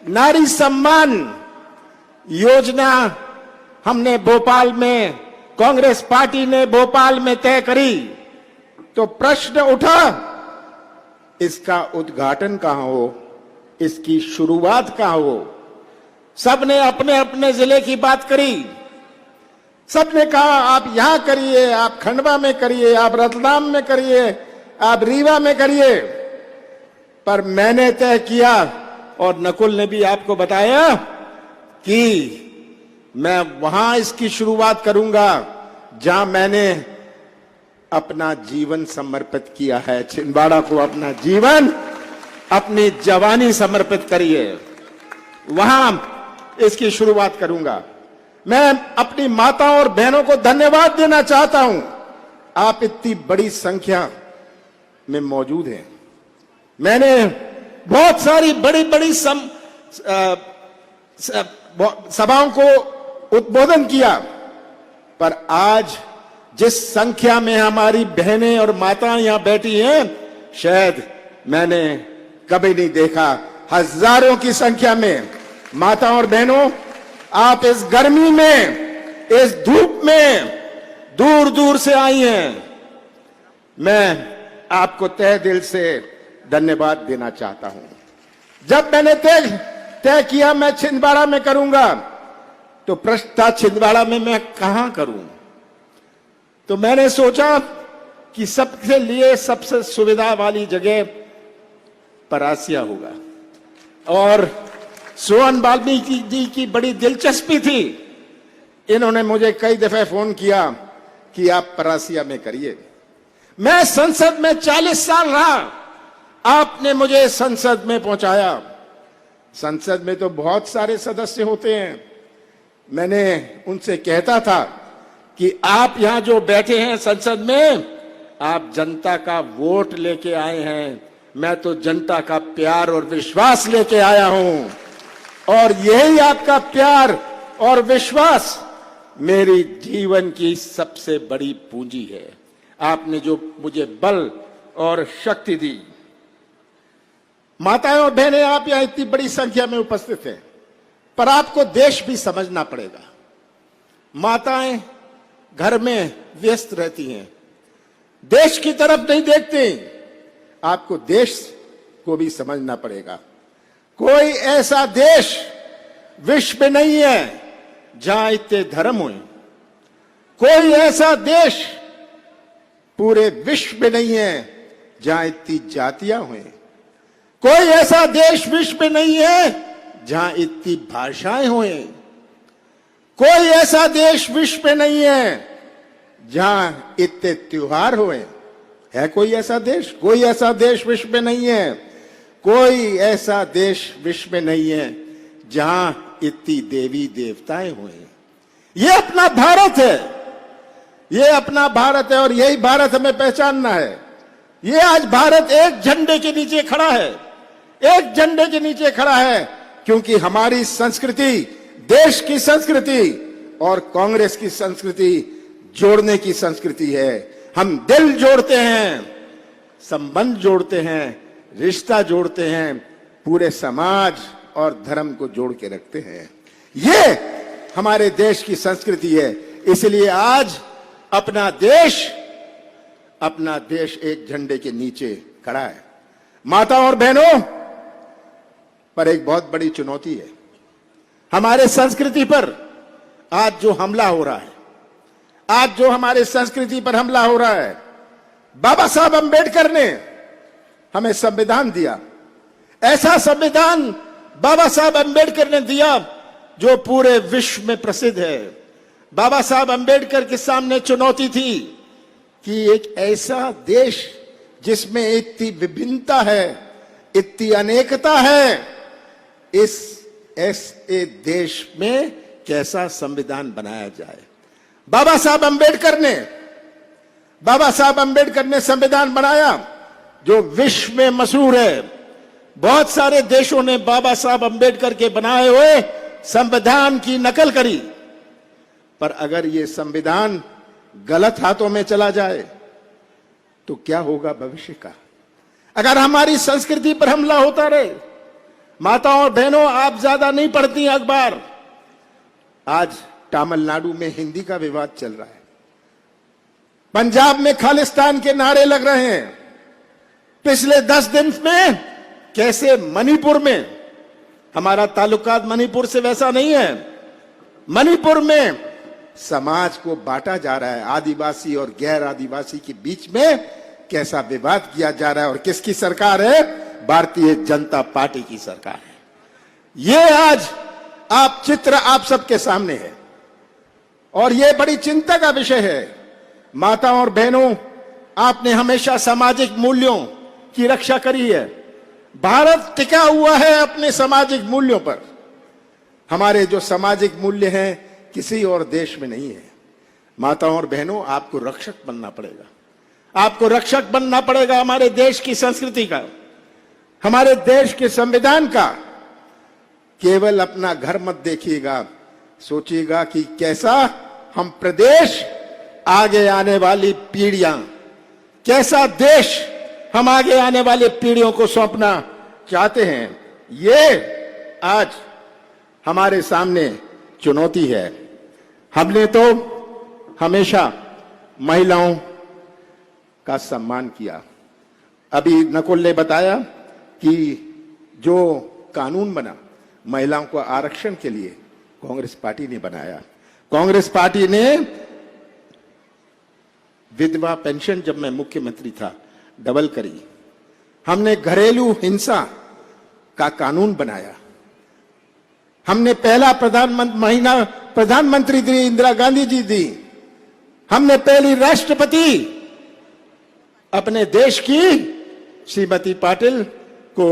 नारी सम्मान योजना हमने भोपाल में, कांग्रेस पार्टी ने भोपाल में तय करी, तो प्रश्न उठा इसका उद्घाटन कहां हो, इसकी शुरुआत कहां हो। सबने अपने अपने जिले की बात करी, सबने कहा आप यहां करिए, आप खंडवा में करिए, आप रतलाम में करिए, आप रीवा में करिए। पर मैंने तय किया, और नकुल ने भी आपको बताया, कि मैं वहां इसकी शुरुआत करूंगा जहां मैंने अपना जीवन समर्पित किया है। छिंदवाड़ा को अपना जीवन, अपनी जवानी समर्पित करिए, वहां इसकी शुरुआत करूंगा। मैं अपनी माताओं और बहनों को धन्यवाद देना चाहता हूं। आप इतनी बड़ी संख्या में मौजूद हैं। मैंने बहुत सारी बड़ी बड़ी सभाओं को उद्बोधन किया, पर आज जिस संख्या में हमारी बहनें और माताएं यहां बैठी हैं, शायद मैंने कभी नहीं देखा। हजारों की संख्या में माताओं और बहनों, आप इस गर्मी में, इस धूप में दूर दूर से आई हैं। मैं आपको तहे दिल से धन्यवाद देना चाहता हूं। जब मैंने तय किया मैं छिंदवाड़ा में करूंगा, तो प्रश्न था छिंदवाड़ा में मैं कहां करूं। तो मैंने सोचा कि सबके लिए सबसे सुविधा वाली जगह परासिया होगा, और सोहन वाल्मीकि जी की बड़ी दिलचस्पी थी। इन्होंने मुझे कई दफे फोन किया कि आप परासिया में करिए। मैं संसद में 40 साल रहा, आपने मुझे संसद में पहुंचाया। संसद में तो बहुत सारे सदस्य होते हैं। मैंने उनसे कहता था कि आप यहां जो बैठे हैं संसद में, आप जनता का वोट लेके आए हैं। मैं तो जनता का प्यार और विश्वास लेके आया हूं, और यही आपका प्यार और विश्वास मेरी जीवन की सबसे बड़ी पूंजी है। आपने जो मुझे बल और शक्ति दी। माताएं और बहनें, आप यहां इतनी बड़ी संख्या में उपस्थित हैं, पर आपको देश भी समझना पड़ेगा। माताएं घर में व्यस्त रहती हैं, देश की तरफ नहीं देखती। आपको देश को भी समझना पड़ेगा। कोई ऐसा देश विश्व में नहीं है जहां इतने धर्म हुए। कोई ऐसा देश पूरे विश्व में नहीं है जहां इतनी जातियां हुई। कोई ऐसा देश विश्व में नहीं है जहां इतनी भाषाएं हुई। कोई ऐसा देश विश्व में नहीं है जहां इतने त्योहार हुए। है कोई ऐसा देश? कोई ऐसा देश विश्व में नहीं है। कोई ऐसा देश विश्व में नहीं है जहां इतनी देवी देवताएं हुए। ये अपना भारत है, ये अपना भारत है, और यही भारत हमें पहचानना है। ये आज भारत एक झंडे के नीचे खड़ा है, एक झंडे के नीचे खड़ा है, क्योंकि हमारी संस्कृति, देश की संस्कृति और कांग्रेस की संस्कृति जोड़ने की संस्कृति है। हम दिल जोड़ते हैं, संबंध जोड़ते हैं, रिश्ता जोड़ते हैं, पूरे समाज और धर्म को जोड़ के रखते हैं। ये हमारे देश की संस्कृति है। इसलिए आज अपना देश एक झंडे के नीचे खड़ा है। माताओं और बहनों, पर एक बहुत बड़ी चुनौती है हमारे संस्कृति पर। आज जो हमला हो रहा है, आज जो हमारे संस्कृति पर हमला हो रहा है, बाबा साहब अंबेडकर ने हमें संविधान दिया। ऐसा संविधान बाबा साहब अंबेडकर ने दिया जो पूरे विश्व में प्रसिद्ध है। बाबा साहब अंबेडकर के सामने चुनौती थी कि एक ऐसा देश जिसमें इतनी विभिन्नता है, इतनी अनेकता है, इस ऐसे देश में कैसा संविधान बनाया जाए। बाबा साहब अंबेडकर ने संविधान बनाया जो विश्व में मशहूर है। बहुत सारे देशों ने बाबा साहब अंबेडकर के बनाए हुए संविधान की नकल करी, पर अगर ये संविधान गलत हाथों में चला जाए तो क्या होगा भविष्य का। अगर हमारी संस्कृति पर हमला होता रहे, माताओं और बहनों, आप ज्यादा नहीं पढ़ती अखबार। आज तमिलनाडु में हिंदी का विवाद चल रहा है, पंजाब में खालिस्तान के नारे लग रहे हैं। पिछले 10 दिन में कैसे मणिपुर में, हमारा ताल्लुकात मणिपुर से वैसा नहीं है, मणिपुर में समाज को बांटा जा रहा है, आदिवासी और गैर आदिवासी के बीच में कैसा विवाद किया जा रहा है। और किसकी सरकार है? भारतीय जनता पार्टी की सरकार है। ये आज आप चित्र आप सबके सामने है और ये बड़ी चिंता का विषय है। माताओं और बहनों, आपने हमेशा सामाजिक मूल्यों की रक्षा करी है। भारत टिका हुआ है अपने सामाजिक मूल्यों पर। हमारे जो सामाजिक मूल्य हैं किसी और देश में नहीं है। माताओं और बहनों, आपको रक्षक बनना पड़ेगा, आपको रक्षक बनना पड़ेगा हमारे देश की संस्कृति का, हमारे देश के संविधान का। केवल अपना घर मत देखिएगा, सोचिएगा कि कैसा हम प्रदेश, आगे आने वाली पीढ़ियां, कैसा देश हम आगे आने वाले पीढ़ियों को सौंपना चाहते हैं। ये आज हमारे सामने चुनौती है। हमने तो हमेशा महिलाओं का सम्मान किया। अभी नकुल ने बताया कि जो कानून बना महिलाओं को आरक्षण के लिए, कांग्रेस पार्टी ने बनाया। कांग्रेस पार्टी ने विधवा पेंशन, जब मैं मुख्यमंत्री था, डबल करी। हमने घरेलू हिंसा का कानून बनाया। हमने पहला प्रधानमंत्री दी इंदिरा गांधी जी दी। हमने पहली राष्ट्रपति अपने देश की श्रीमती पाटिल को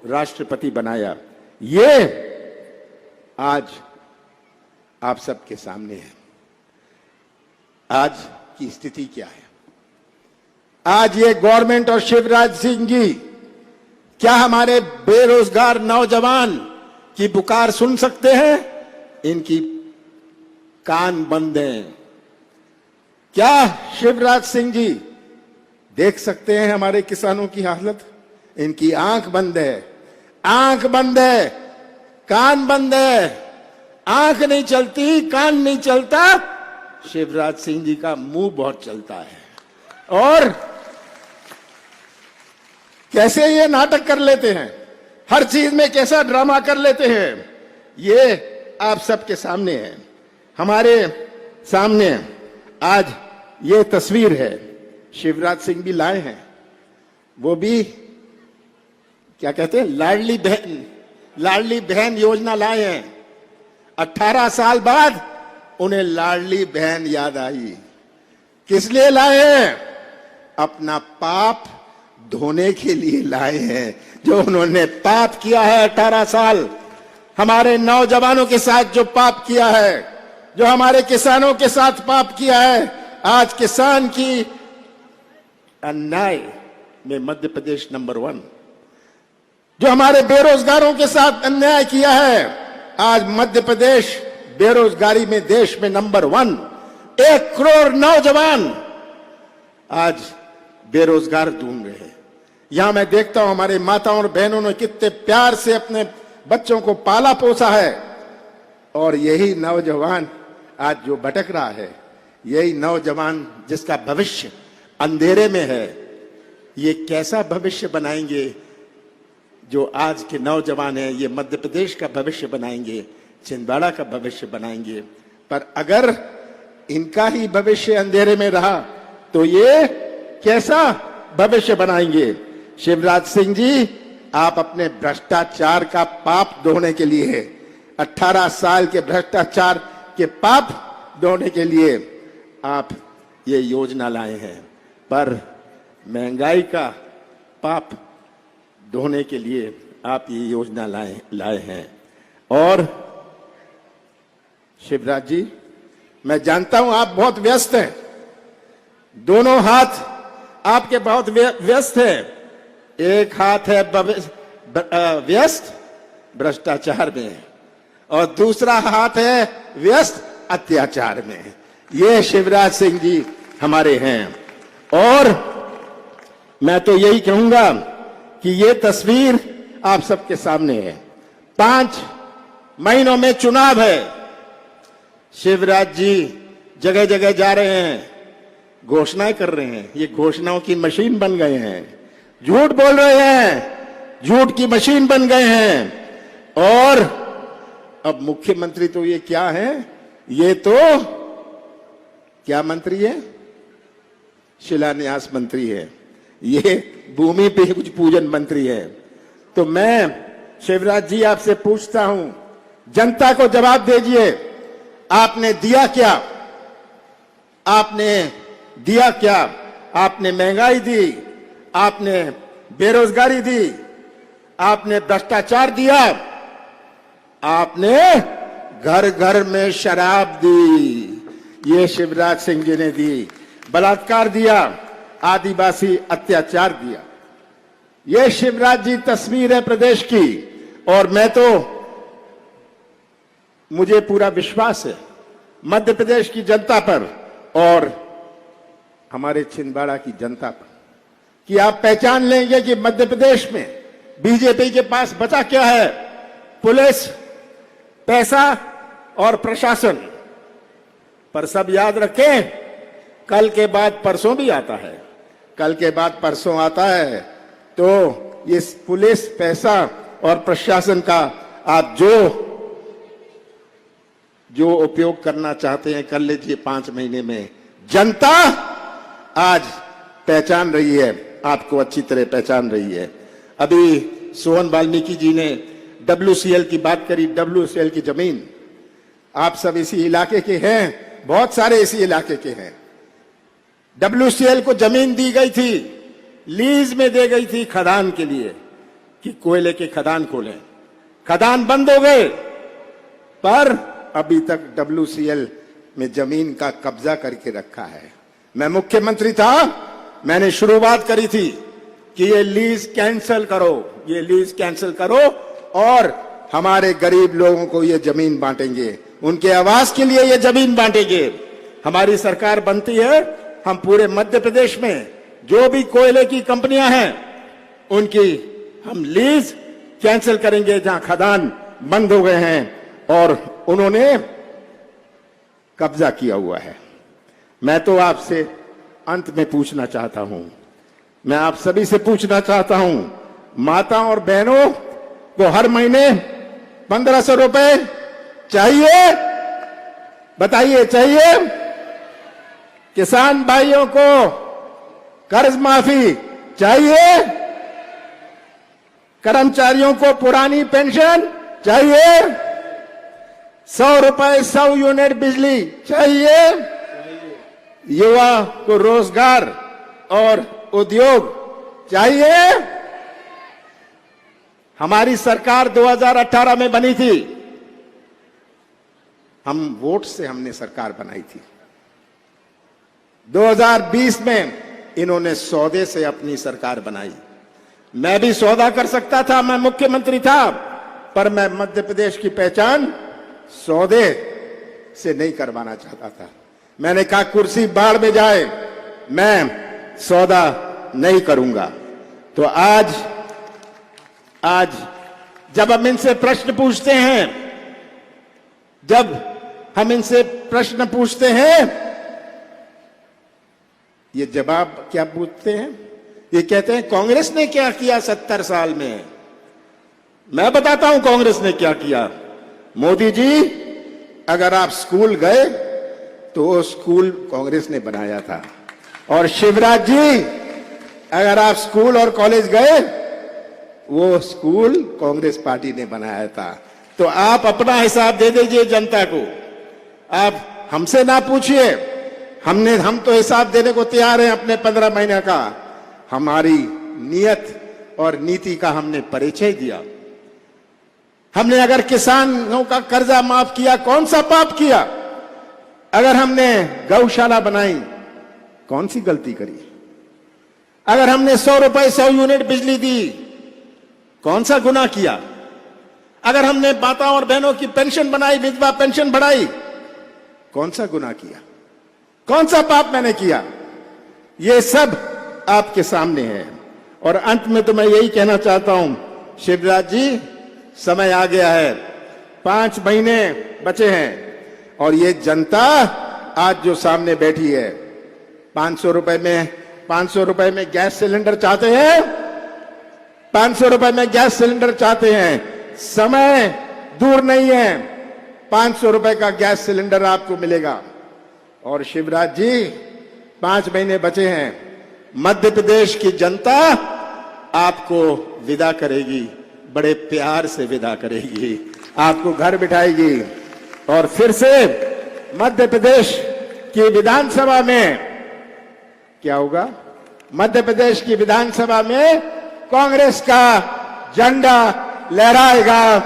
राष्ट्रपति बनाया। ये आज आप सबके सामने है। आज की स्थिति क्या है? आज ये गवर्नमेंट और शिवराज सिंह जी क्या हमारे बेरोजगार नौजवान की पुकार सुन सकते हैं? इनकी कान बंद हैं। क्या शिवराज सिंह जी देख सकते हैं हमारे किसानों की हालत? इनकी आंख बंद है, आंख बंद है, कान बंद है। आंख नहीं चलती, कान नहीं चलता, शिवराज सिंह जी का मुंह बहुत चलता है। और कैसे ये नाटक कर लेते हैं, हर चीज में कैसा ड्रामा कर लेते हैं, ये आप सबके सामने है। हमारे सामने आज ये तस्वीर है। शिवराज सिंह भी लाए हैं, वो भी क्या कहते हैं, लाडली बहन योजना लाए हैं। 18 साल बाद उन्हें लाडली बहन याद आई। किस लिए लाए हैं? अपना पाप धोने के लिए लाए हैं। जो उन्होंने पाप किया है 18 साल, हमारे नौजवानों के साथ जो पाप किया है, जो हमारे किसानों के साथ पाप किया है, आज किसान की अन्याय में मध्य प्रदेश नंबर 1। जो हमारे बेरोजगारों के साथ अन्याय किया है, आज मध्य प्रदेश बेरोजगारी में देश में नंबर 1। 1 करोड़ नौजवान आज बेरोजगार ढूंढ रहे हैं। यहां मैं देखता हूं हमारे माताओं और बहनों ने कितने प्यार से अपने बच्चों को पाला पोसा है। और यही नौजवान आज जो भटक रहा है, यही नौजवान जिसका भविष्य अंधेरे में है, ये कैसा भविष्य बनाएंगे? जो आज के नौजवान हैं, ये मध्य प्रदेश का भविष्य बनाएंगे, छिंदवाड़ा का भविष्य बनाएंगे। पर अगर इनका ही भविष्य अंधेरे में रहा तो ये कैसा भविष्य बनाएंगे? शिवराज सिंह जी, आप अपने भ्रष्टाचार का पाप धोने के लिए, 18 साल के भ्रष्टाचार के पाप धोने के लिए आप ये योजना लाए हैं। पर महंगाई का पाप धोने के लिए आप ये योजना लाए हैं। और शिवराज जी, मैं जानता हूं आप बहुत व्यस्त हैं, दोनों हाथ आपके बहुत व्यस्त हैं। एक हाथ है व्यस्त भ्रष्टाचार में और दूसरा हाथ है व्यस्त अत्याचार में। ये शिवराज सिंह जी हमारे हैं। और मैं तो यही कहूंगा कि ये तस्वीर आप सबके सामने है। 5 महीनों में चुनाव है। शिवराज जी जगह जगह जा रहे हैं, घोषणाएं कर रहे हैं। ये घोषणाओं की मशीन बन गए हैं, झूठ बोल रहे हैं, झूठ की मशीन बन गए हैं। और अब मुख्यमंत्री तो ये क्या है, ये तो क्या मंत्री है, शिलान्यास मंत्री है, ये भूमि पे कुछ पूजन मंत्री है। तो मैं शिवराज जी आपसे पूछता हूं, जनता को जवाब दीजिए, आपने दिया क्या? आपने दिया क्या? आपने महंगाई दी, आपने बेरोजगारी दी, आपने भ्रष्टाचार दिया, आपने घर घर में शराब दी, ये शिवराज सिंह जी ने दी, बलात्कार दिया, आदिवासी अत्याचार दिया। ये शिवराज जी तस्वीर है प्रदेश की। और मैं तो, मुझे पूरा विश्वास है मध्य प्रदेश की जनता पर और हमारे छिंदवाड़ा की जनता पर कि आप पहचान लेंगे कि मध्य प्रदेश में बीजेपी के पास बचा क्या है। पुलिस, पैसा और प्रशासन। पर सब याद रखें, कल के बाद परसों भी आता है, कल के बाद परसों आता है। तो इस पुलिस, पैसा और प्रशासन का आप जो उपयोग करना चाहते हैं कर लीजिए 5 महीने में। जनता आज पहचान रही है, आपको अच्छी तरह पहचान रही है। अभी सोहन वाल्मीकि जी ने WCL की बात करी, WCL की जमीन। आप सब इसी इलाके के हैं, बहुत सारे इसी इलाके के हैं। WCL को जमीन दी गई थी, लीज में दे गई थी खदान के लिए कि कोयले के खदान खोलें। खदान बंद हो गए, पर अभी तक WCL में जमीन का कब्जा करके रखा है। मैं मुख्यमंत्री था, मैंने शुरुआत करी थी कि ये लीज कैंसिल करो, ये लीज कैंसिल करो और हमारे गरीब लोगों को ये जमीन बांटेंगे, उनके आवास के लिए ये जमीन बांटेंगे। हमारी सरकार बनती है, हम पूरे मध्य प्रदेश में जो भी कोयले की कंपनियां हैं उनकी हम लीज कैंसिल करेंगे जहां खदान बंद हो गए हैं और उन्होंने कब्जा किया हुआ है। मैं तो आपसे अंत में पूछना चाहता हूं, मैं आप सभी से पूछना चाहता हूं, माताओं और बहनों को हर महीने 1500 रुपए चाहिए? बताइए, चाहिए? किसान भाइयों को कर्ज माफी चाहिए? कर्मचारियों को पुरानी पेंशन चाहिए? 100 रुपए 100 यूनिट बिजली चाहिए? युवा को रोजगार और उद्योग चाहिए? हमारी सरकार 2018 में बनी थी, हम वोट से हमने सरकार बनाई थी। 2020 में इन्होंने सौदे से अपनी सरकार बनाई। मैं भी सौदा कर सकता था, मैं मुख्यमंत्री था, पर मैं मध्य प्रदेश की पहचान सौदे से नहीं करवाना चाहता था। मैंने कहा कुर्सी बाढ़ में जाए, मैं सौदा नहीं करूंगा। तो आज जब हम इनसे प्रश्न पूछते हैं, जब हम इनसे प्रश्न पूछते हैं, ये जवाब क्या पूछते हैं? ये कहते हैं कांग्रेस ने क्या किया 70 साल में। मैं बताता हूं कांग्रेस ने क्या किया। मोदी जी, अगर आप स्कूल गए तो वो स्कूल कांग्रेस ने बनाया था, और शिवराज जी अगर आप स्कूल और कॉलेज गए, वो स्कूल कांग्रेस पार्टी ने बनाया था। तो आप अपना हिसाब दे दीजिए जनता को, आप हमसे ना पूछिए, हम तो हिसाब देने को तैयार हैं अपने 15 महीने का। हमारी नियत और नीति का हमने परिचय दिया। हमने अगर किसानों का कर्जा माफ किया, कौन सा पाप किया? अगर हमने गौशाला बनाई, कौन सी गलती करी? अगर हमने 100 रुपए 100 यूनिट बिजली दी, कौन सा गुनाह किया? अगर हमने माताओं और बहनों की पेंशन बनाई, विधवा पेंशन बढ़ाई, कौन सा गुनाह किया? कौन सा पाप मैंने किया? ये सब आपके सामने है। और अंत में तो मैं यही कहना चाहता हूं, शिवराज जी समय आ गया है, 5 महीने बचे हैं और ये जनता आज जो सामने बैठी है 500 रुपए में गैस सिलेंडर चाहते हैं, 500 रुपए में गैस सिलेंडर चाहते हैं। समय दूर नहीं है, 500 रुपए का गैस सिलेंडर आपको मिलेगा। और शिवराज जी 5 महीने बचे हैं, मध्य प्रदेश की जनता आपको विदा करेगी, बड़े प्यार से विदा करेगी, आपको घर बिठाएगी और फिर से मध्य प्रदेश की विधानसभा में क्या होगा? मध्य प्रदेश की विधानसभा में कांग्रेस का झंडा लहराएगा।